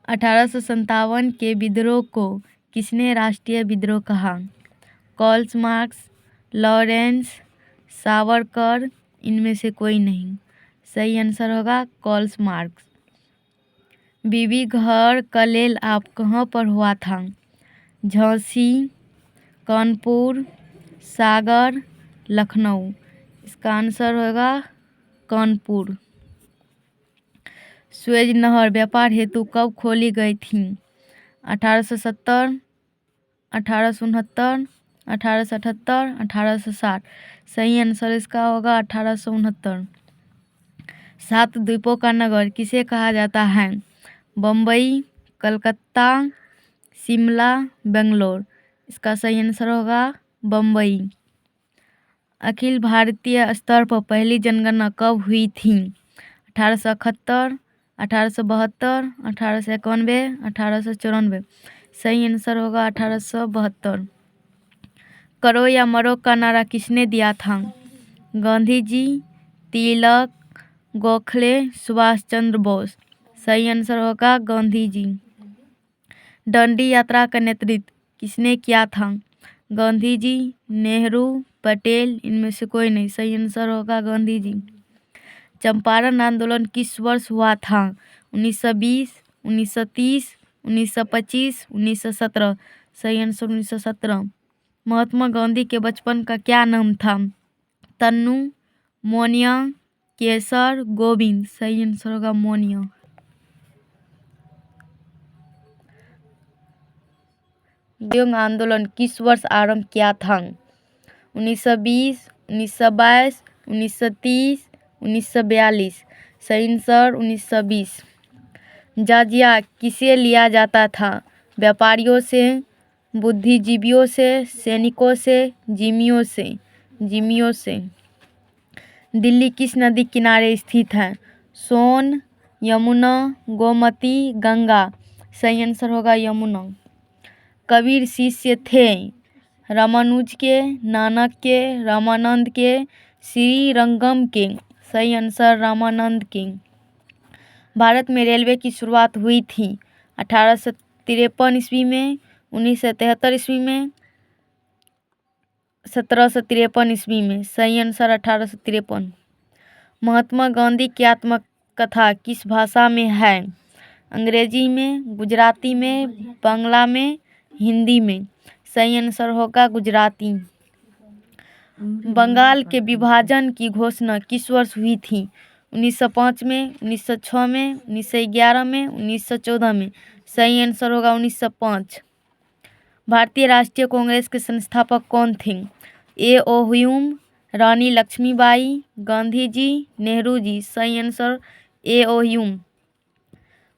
1857 के विद्रोह को किसने राष्ट्रीय विद्रोह कहा? कार्ल मार्क्स, लॉरेंस, सावरकर, इनमें से कोई नहीं। सही आंसर होगा कार्ल मार्क्स। बीबी घर कलेल आप कहाँ पर हुआ था? झांसी, कानपुर, सागर, लखनऊ। इसका आंसर होगा कानपुर। सुएज नहर व्यापार हेतु कब खोली गई थी? 1870, 1869, 1878, 1860। सही आंसर इसका होगा 1869। 7 द्वीपों का नगर किसे कहा जाता है? बम्बई, कलकत्ता, शिमला, बेंगलोर। इसका सही आंसर होगा बम्बई। अखिल भारतीय स्तर पर पहली जनगणना कब हुई थी? 1871, 1872, 1891, 1894। सही आंसर होगा 1872। करो या मरो का नारा किसने दिया था? गांधी जी, तिलक, गोखले, सुभाष चंद्र बोस। सही आंसर होगा गांधी जी। दांडी यात्रा का नेतृत्व किसने किया था? गांधी जी, नेहरू, पटेल, इनमें से कोई नहीं। सही आंसर होगा गांधी जी। चंपारण आंदोलन किस वर्ष हुआ था? 1920, 1930, 1925, 1917। सही आंसर 1917। महात्मा गांधी के बचपन का क्या नाम था? तन्नू, मोनिया, केसर, गोविंद। सही आंसर होगा मोनिया। असहयोग आंदोलन किस वर्ष आरंभ किया था? 1920, 1922, 1930, 1942। सही आंसर 1920। जजिया किसे लिया जाता था? व्यापारियों से, बुद्धिजीवियों से, सैनिकों से, जिम्मियों से। जिम्मियों से। दिल्ली किस नदी किनारे स्थित है? सोन, यमुना, गोमती, गंगा। सही आंसर होगा यमुना। कबीर शिष्य थे? रामानुज के, नानक के, रामानंद के, श्री रंगम के। सही आंसर रामानंद के। भारत में रेलवे की शुरुआत हुई थी 1853 ईस्वी में, 1973 ईस्वी में, 1753 ईस्वी में। सही आंसर 1853। महात्मा गांधी की आत्मकथा किस भाषा में है? अंग्रेजी में, गुजराती में, बांग्ला में, हिंदी में। सही आंसर होगा गुजराती। बंगाल के विभाजन की घोषणा किस वर्ष हुई थी? 1905 में, 1906 में, 1911 में, 1914 में। सही आंसर होगा 1905। भारतीय राष्ट्रीय कांग्रेस के संस्थापक कौन थे? ए.ओ. ह्यूम, रानी लक्ष्मीबाई, गांधी जी, नेहरू जी। सही आंसर ए.ओ. ह्यूम।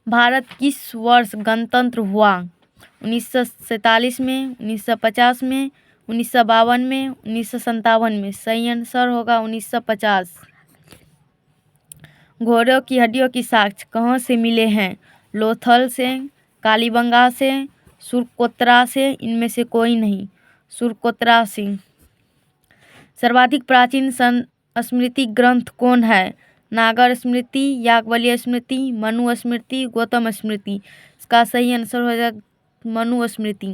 भारत किस वर्ष गणतंत्र हुआ? 1947 में, 1950 में, 1952 में, 1957 में। सही आंसर होगा 1950। घोड़ों की हड्डियों की साक्ष्य कहाँ से मिले हैं? लोथल से, कालीबंगा से, सुरकोत्रा से, इनमें से कोई नहीं। सुरकोत्रा से। सर्वाधिक प्राचीन स्मृति ग्रंथ कौन है? नागर स्मृति, याज्ञवल्क्य स्मृति, मनु स्मृति, गौतम स्मृति। इसका सही आंसर हो जाएगा मनु स्मृति।